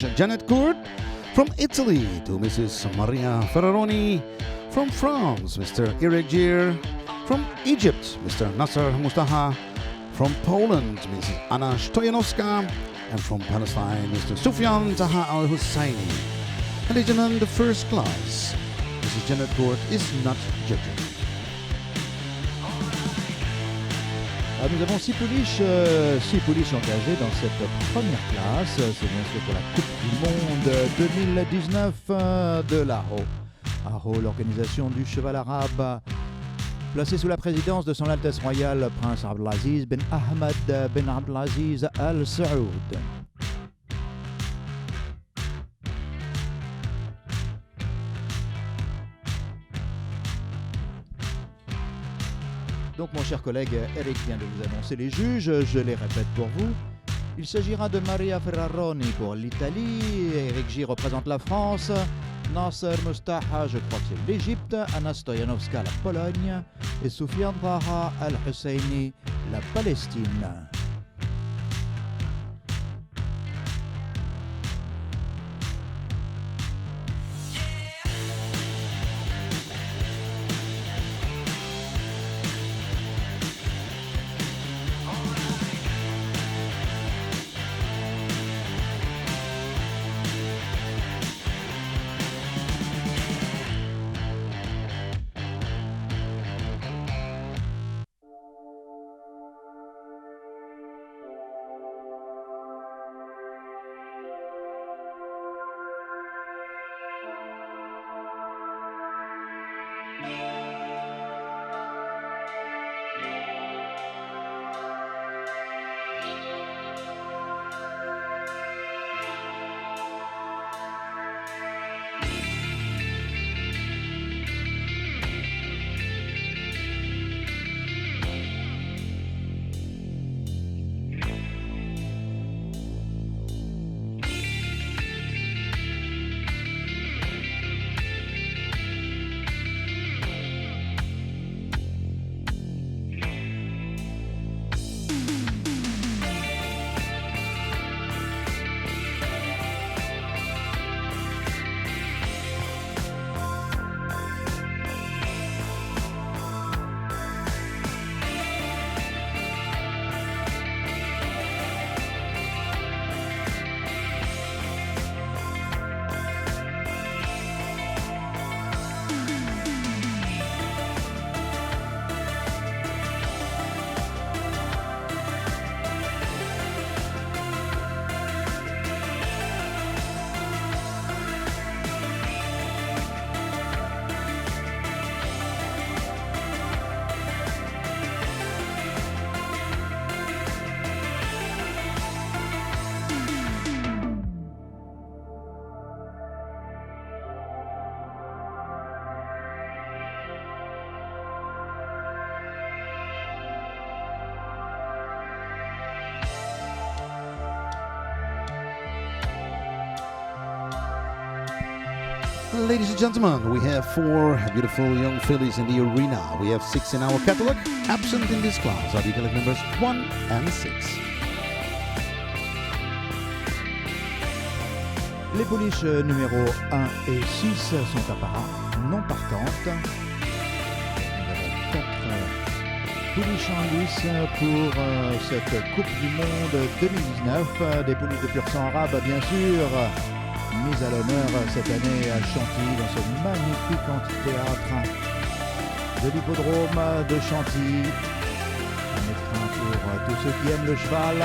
Janet Court. From Italy to Mrs. Maria Ferraroni. From France, Mr. Eric Gier. From Egypt, Mr. Nasser Mustafa. From Poland, Mrs. Anna Stoyanowska. And from Palestine, Mr. Sufyan Taha Al Husseini. Ladies and gentlemen, the first class. Mrs. Janet Court is not judging. Nous avons 6 pouliches engagées dans cette première classe. C'est bien sûr pour la Coupe du Monde 2019 de l'ARO. ARO, l'organisation du cheval arabe, placée sous la présidence de Son Altesse Royale Prince Abdelaziz Ben Ahmed Ben Abdelaziz Al Saoud. Donc mon cher collègue Eric vient de vous annoncer les juges, je les répète pour vous. Il s'agira de Maria Ferraroni pour l'Italie, Eric Gier représente la France, Nasser Mustafa, je crois que c'est l'Égypte, Anna Stoyanowska, la Pologne, et Soufiane Taha Al-Husseini, la Palestine. Ladies and gentlemen, we have 4 beautiful young fillies in the arena. We have 6 in our catalog. Absent in this class are the catalog numbers 1 and 6. Les pouliches numéro 1 et 6 sont apparemment non partantes. Nous avons 4 pouliches en lice pour cette Coupe du Monde 2019. Des pouliches de pur sang arabe, bien sûr. Mise à l'honneur cette année à Chantilly dans ce magnifique amphithéâtre de l'hippodrome de Chantilly. Un écrin pour tous ceux qui aiment le cheval.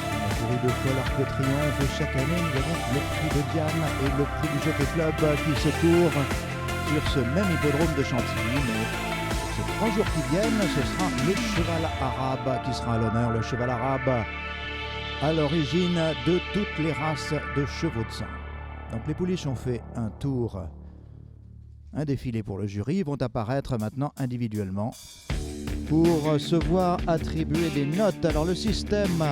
On a couru 2 fois l'Arc de Triomphe. Chaque année, nous avons le prix de Diane et le prix du Jockey Club qui se courent sur ce même hippodrome de Chantilly. Mais ces 3 jours qui viennent, ce sera le cheval arabe qui sera à l'honneur. Le cheval arabe à l'origine de toutes les races de chevaux de sang. Donc les pouliches ont fait un tour, un défilé pour le jury. Ils vont apparaître maintenant individuellement pour se voir attribuer des notes. Alors le système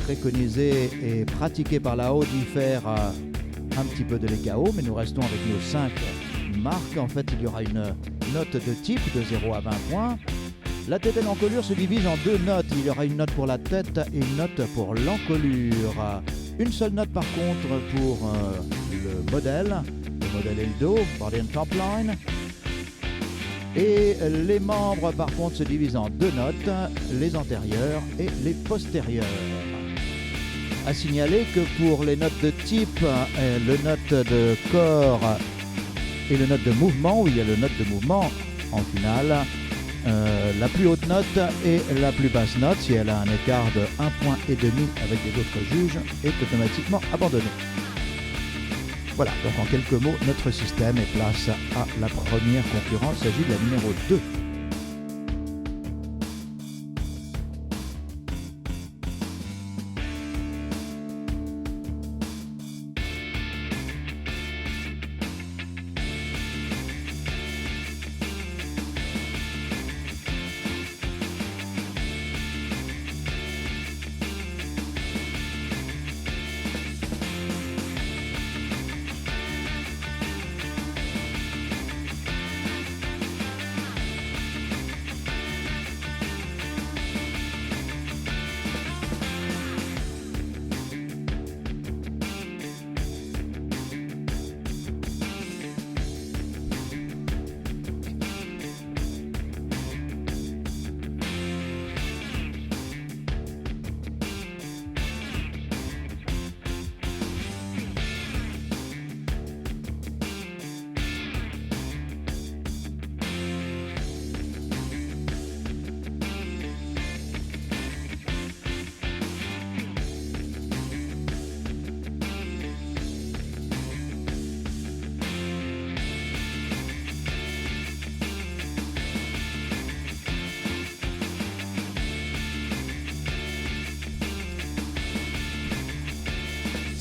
préconisé et pratiqué par la haut diffère un petit peu de l'EKO, mais nous restons avec nos 5 marques. En fait, il y aura une note de type de 0 à 20 points. La tête et l'encolure se divisent en deux notes. Il y aura une note pour la tête et une note pour l'encolure. Une seule note par contre pour le modèle est le dos, body and top line. Et les membres par contre se divisent en deux notes, les antérieures et les postérieures. À signaler que pour les notes de type, le note de corps et le note de mouvement, où il y a le note de mouvement en finale, la plus haute note et la plus basse note, si elle a un écart de 1,5 point avec les autres juges, est automatiquement abandonnée. Voilà, donc en quelques mots, notre système est place à la première concurrence, il s'agit de la numéro 2.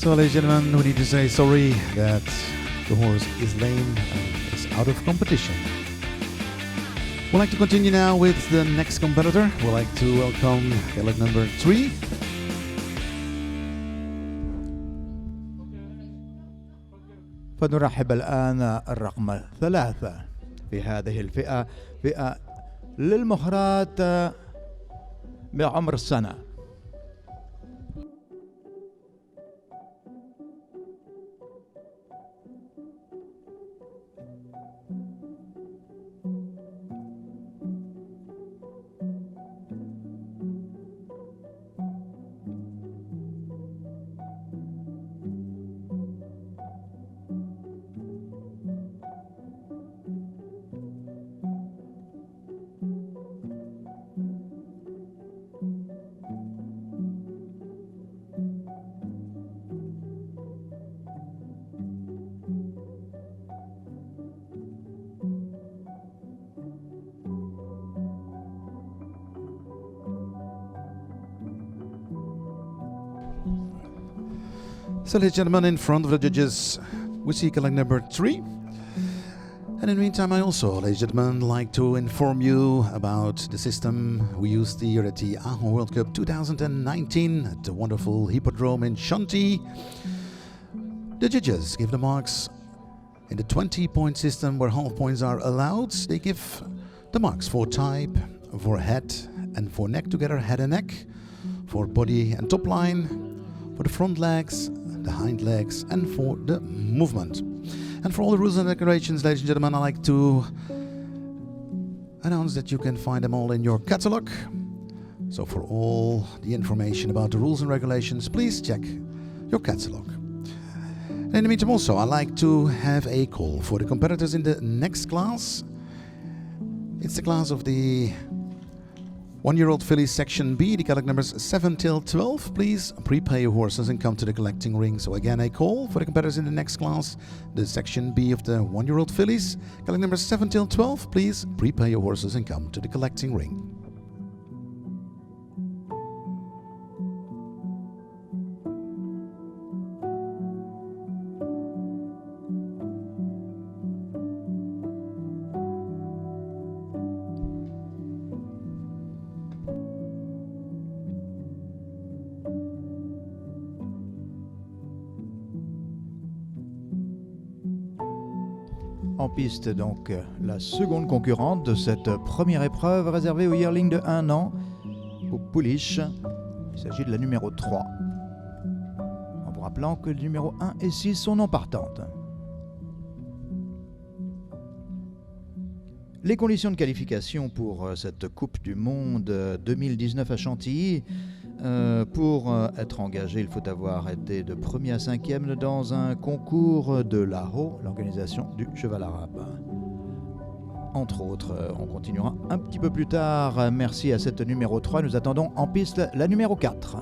So, ladies and gentlemen, we need to say sorry that the horse is lame and is out of competition. We'd like to continue now with the next competitor. We'd like to welcome Gallock number 3. فنرحب الآن الرقم 3 في هذه الفئة، فئة للمهرات بعمر السنة. So, ladies and gentlemen, in front of the judges, we see Gallock number 3. And in the meantime, I also, ladies and gentlemen, like to inform you about the system we used here at the Ahorn World Cup 2019 at the wonderful Hippodrome in Shanti. The judges give the marks in the 20-point system where half points are allowed. They give the marks for type, for head and for neck together, head and neck, for body and top line, for the front legs, the hind legs, and for the movement. And for all the rules and regulations, ladies and gentlemen, I like to announce that you can find them all in your catalog. So for all the information about the rules and regulations, please check your catalog. And in the meantime also, I like to have a call for the competitors in the next class. It's the class of the 1-year-old fillies section B, the Gallock numbers 7 till 12. Please prepay your horses and come to the collecting ring. So again, a call for the competitors in the next class, the section B of the 1-year-old fillies, Gallock numbers 7 till 12. Please prepay your horses and come to the collecting ring. En piste donc la seconde concurrente de cette première épreuve réservée aux yearlings de 1 an, au pouliche. Il s'agit de la numéro 3. En vous rappelant que le numéro 1 et 6 sont non partantes. Les conditions de qualification pour cette Coupe du Monde 2019 à Chantilly. Pour être engagé, il faut avoir été de 1er à 5e dans un concours de l'ARO, l'organisation du cheval arabe. Entre autres, on continuera un petit peu plus tard. Merci à cette numéro 3. Nous attendons en piste la numéro 4.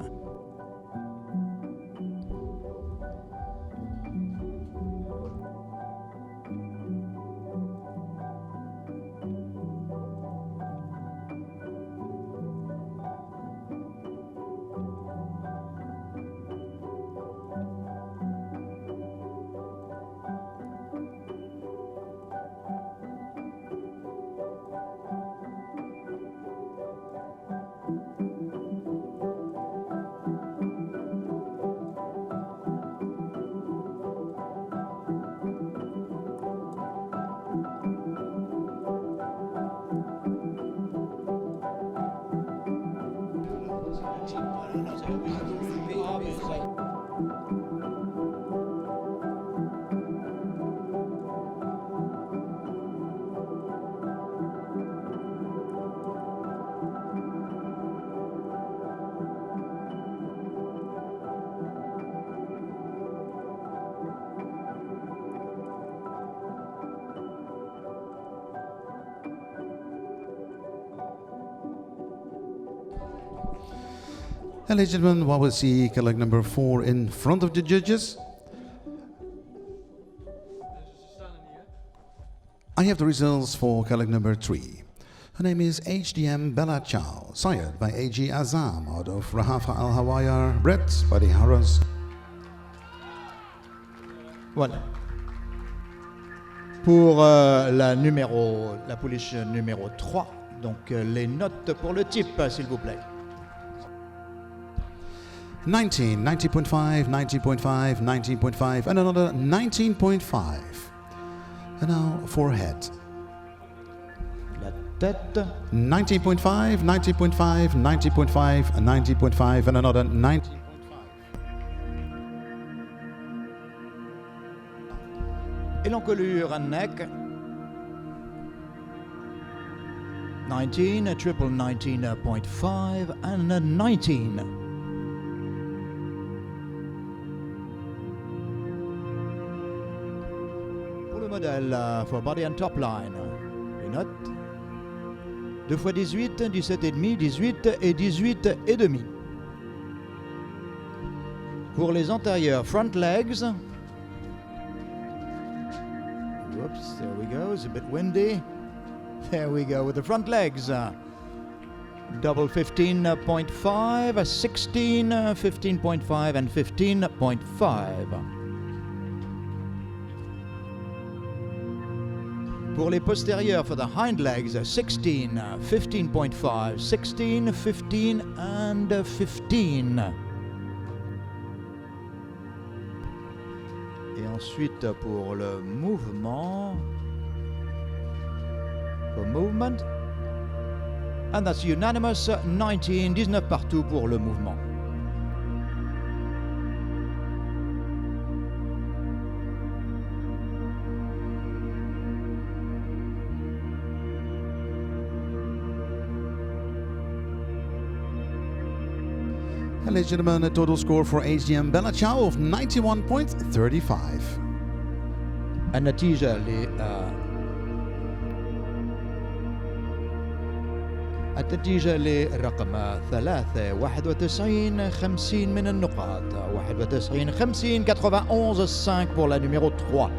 Ladies and gentlemen, what we'll see Cadillac number 4 in front of the judges. I have the results for Cadillac number 3. Her name is HDM Bella Chow, sired by AG Azam out of Rahafa Al Hawaya, bred by the Harras. Voilà. Pour la pouliche numéro 3, donc les notes pour le type, s'il vous plaît. 19, 19.5, 19.5, 19.5, and another 19.5. And now for head. La tête. 19.5, 19.5, 19.5, 19.5, and another 19. Et l'encolure neck. 19, a triple 19.5, and a 19. Modèle for body and top line. Les notes 2 x 18, 17,5, 18 et 18 et demi. Pour les antérieurs, front legs. Whoops, there we go. It's a bit windy. There we go with the front legs. Double 15.5, 16, 15.5 and 15.5. Pour les postérieurs, for the hind legs, 16, 15.5, 16, 15 and 15. Et ensuite pour le mouvement, for movement, and that's unanimous, 19, 19 partout pour le mouvement. Ladies and gentlemen, a total score for HDM Bella Chow of 91.35. النتيجة لرقم 3 91 50 من النقاط 91 50 91 5 pour la numéro 3.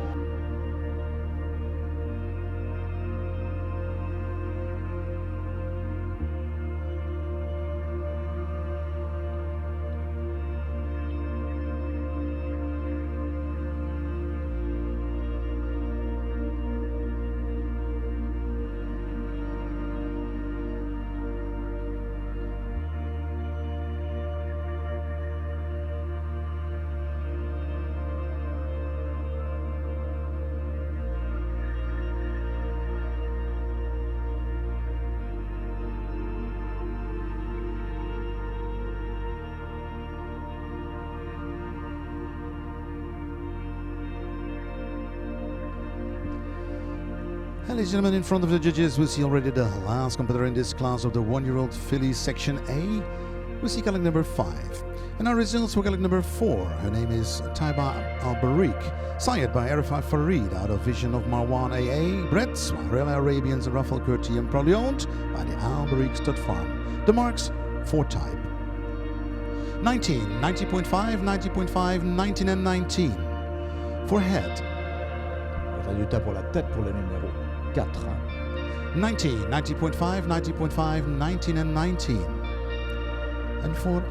ladies and gentlemen, in front of the judges, we see already the last competitor in this class of the 1-year-old filly section A. We see colleague number 5. And our results for colleague number 4. Her name is Taiba Al-Barik, sired by Arifat Farid out of Vision of Marwan AA, bred by Royal Arabians and Raffle Curti, and proudly owned by the Al-Barik Stud Farm. The marks for type 19, 90.5, 90.5, 19 and 19. For head. Le résultat pour la tête pour le numéro 4. 19, 90.5, 90.5, 19 and 19. And for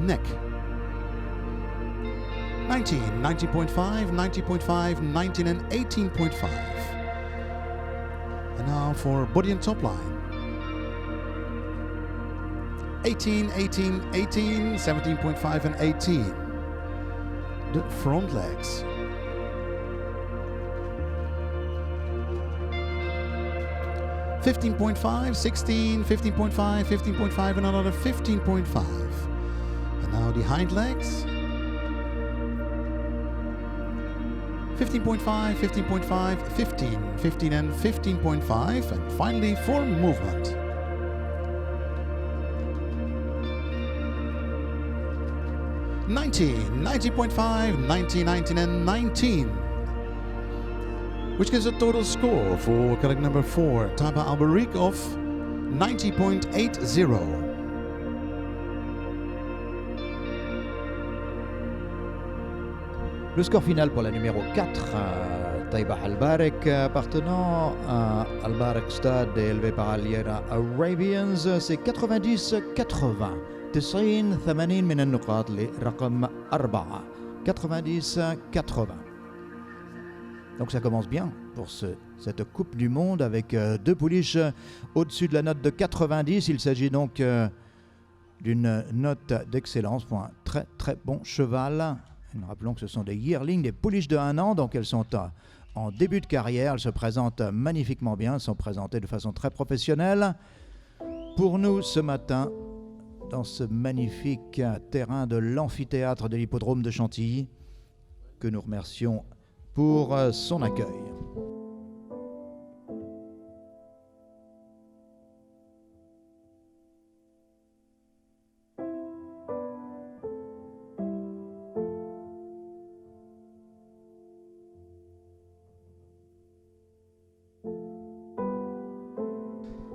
neck. 19, 90.5, 90.5, 19 and 18.5. And now for body and top line. 18, 18, 18, 17.5 and 18. The front legs. 15.5, 16, 15.5, 15.5 and another 15.5. And now the hind legs. 15.5, 15.5, 15, 15 and 15.5. And finally for movement. 19, 90.5, 90, 19 and 19. Which gives a total score for colleague number 4, Taiba Al-Barik, of 90.80. Le score final pour la numéro 4, Taiba Al-Barik, appartenant à Al-Barik Stud et élevé par Al-Yara Arabians, c'est 90-80. 90-80 من النقاط لرقم 4. 90-80. Donc ça commence bien pour cette Coupe du Monde avec 2 pouliches au-dessus de la note de 90. Il s'agit donc d'une note d'excellence pour un très très bon cheval. Et nous rappelons que ce sont des yearlings, des pouliches de 1 an, donc elles sont en début de carrière. Elles se présentent magnifiquement bien, elles sont présentées de façon très professionnelle. Pour nous ce matin, dans ce magnifique terrain de l'amphithéâtre de l'hippodrome de Chantilly, que nous remercions pour son accueil.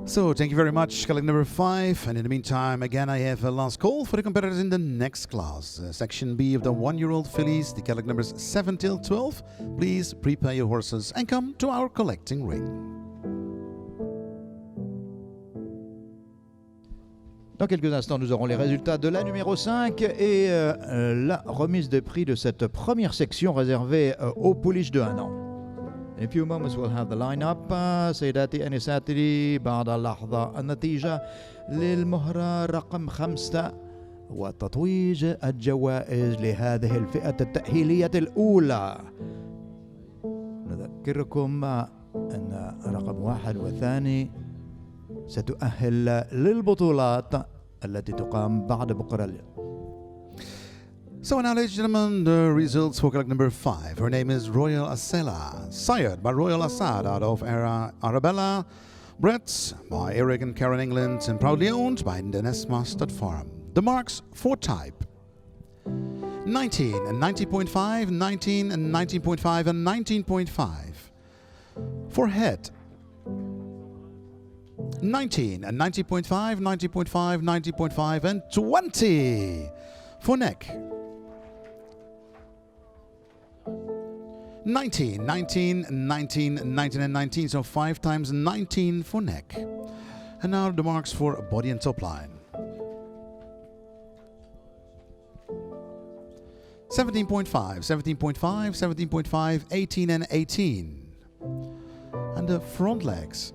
So, thank you very much, colleague number 5. And in the meantime, again, I have a last call for the competitors in the next class. Section B of the 1-year-old fillies, the colleague numbers 7 till 12. Please prepare your horses and come to our collecting ring. Dans quelques instants, nous aurons les résultats de la numéro 5 et la remise de prix de cette première section réservée aux pouliches de 1 an. In a few moments we'll have the lineup. سيداتي أنساتي بعد اللحظة النتيجة للمهرة رقم 5 وتتويج الجوائز لهذه الفئة التأهيلية الأولى. نذكركم أن رقم 1 و2 ستؤهل للبطولات التي تقام بعد بكرة. So now, ladies and gentlemen, the results for colleague number 5. Her name is Royal Asela, sired by Royal Assad out of Arabella, bred by Eric and Karen England, and proudly owned by the Nesma Stud Farm. The marks for type 19 and 90.5, 19 and 19.5 and 19.5. For head 19 and 90.5, 90.5, 90.5 and 20. For neck 19, 19, 19, 19 and 19, so 5 times 19 for neck. And now the marks for body and top line. 17.5, 17.5, 17.5, 18 and 18. And the front legs.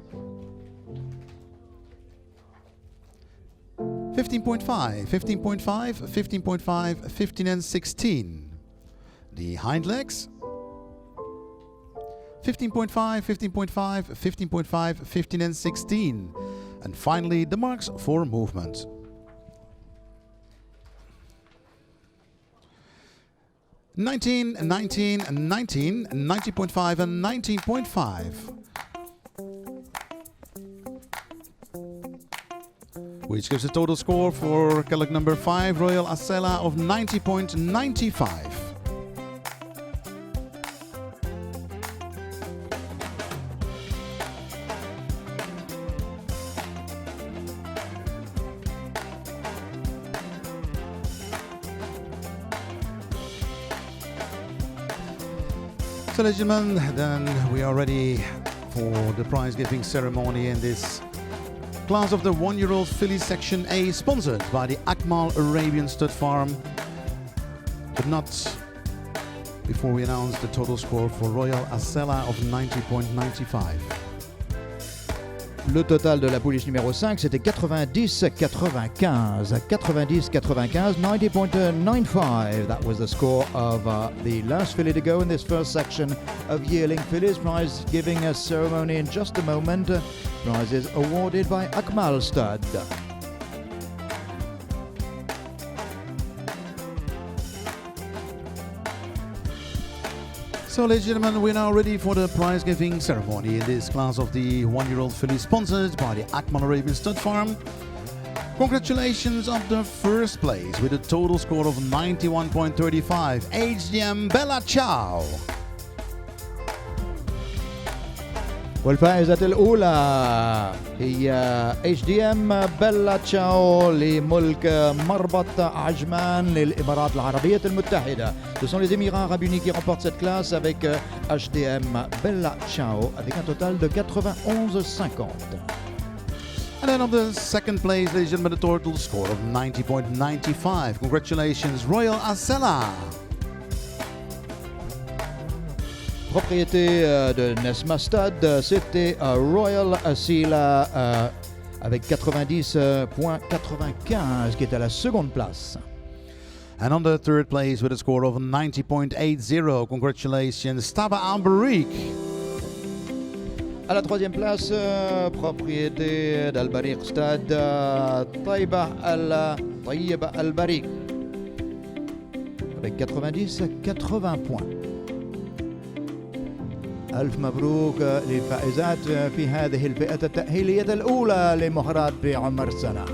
15.5, 15.5, 15.5, 15 and 16. The hind legs. 15.5, 15.5, 15.5, 15 and 16. And finally, the marks for movement. Nineteen, 19, 19, 19.5 and 19.5. which gives a total score for Kellogg number 5, Royal Asela, of 90.95. So, ladies and gentlemen, then we are ready for the prize giving ceremony in this class of the 1-year-old filly section A, sponsored by the Akmal Arabian Stud Farm. But not before we announce the total score for Royal Asela of 90.95. Le total de la pouliche numéro 5, c'était 90-95. 90-95, 90.95. That was the score of the last filly to go in this first section of yearling fillies. Prize giving a ceremony in just a moment. Prizes awarded by Akmal Stud. So, ladies and gentlemen, we're now ready for the prize-giving ceremony in this class of the 1-year-old filly, sponsored by the Akmal Arabian Stud Farm. Congratulations on the first place with a total score of 91.35, HDM Bella Ciao. والفائزة الأولى هي HDM بيلا تشاو لملك مربط عجمان للإمارات العربية المتحدة. Ce sont les Émirats Arabes Unis qui remportent cette classe avec HDM Bella Ciao avec un total de 91,50. And then on the second place, ladies and gentlemen, a total score of 90.95. Congratulations, Royal Asela. Propriété de Nesma Stud, c'était Royal Asela avec 90.95 qui est à la seconde place. And on the third place with a score of 90.80, congratulations, Taba Al-Barik. À la troisième place, propriété d'Al-Barik Stud, Taiba Al-Barik avec 90-80 points. ألف مبروك للفائزات في هذه الفئة التأهيلية الأولى لمهرات بعمر سنة.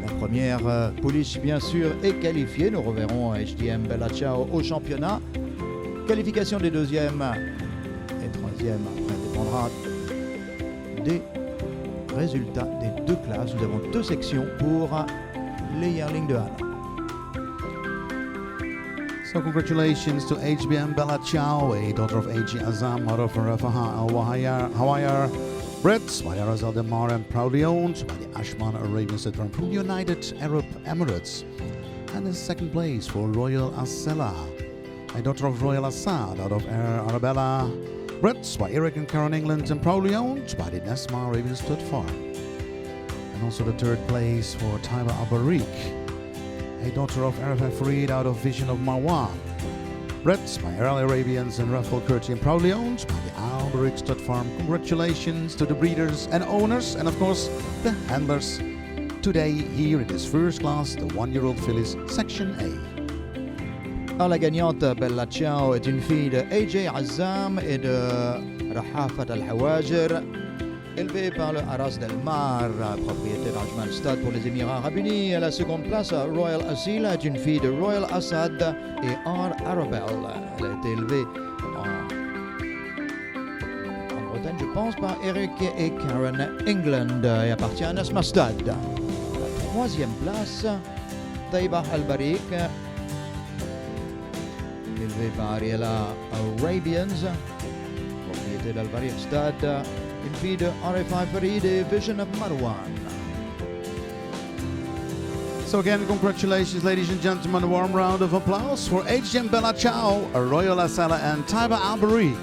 La première pouliche bien sûr est qualifiée. Nous reverrons HDM Bella Ciao au championnat. Qualification des deuxièmes et troisièmes après dépendra des résultats des deux classes. Nous avons deux sections pour les yearlings de Hana. So congratulations to HBM Bella Ciao, a daughter of A.G. Azam, mother of Rafaha Al-Hawayar, bred by Arazal Demar and proudly owned by the Ashman Arabian Stud Farm from the United Arab Emirates. And the second place for Royal Asela, a daughter of Royal Assad out of Arabella, bred by Eric and Karen England and proudly owned by the Nesma Arabian Stud Farm. And also the third place for Taiba Al-Barik, a daughter of Arafat Farid out of Vision of Marwan, bred by Aral Arabians and Rafael Kurti and proudly owned by the Al-Barik Stud Farm. Congratulations to the breeders and owners and of course the handlers today here in this first class, the 1-year-old fillies section A. Alors, la gagnante Bella Ciao est une fille de A.J. Azam et de Rahafat Al-Hawajir, élevée par le Aras Del Mar, propriété d'Ajman Stud pour les Émirats Arabes Unis. À la seconde place, Royal Asela est une fille de Royal Assad et R. Arabelle. Elle a été élevée en Bretagne, je pense, par Eric et Karen England et appartient à Nesma Stud. La troisième place, Taiba Al-Barik, élevée par Ariela Arabians, propriété d'Al-Barik Stud, une fille de RFI Farid et Vision of Marwan. So again, congratulations, ladies and gentlemen. A warm round of applause for HDM Bella Ciao, Royal Asela and Taiba Al-Barik.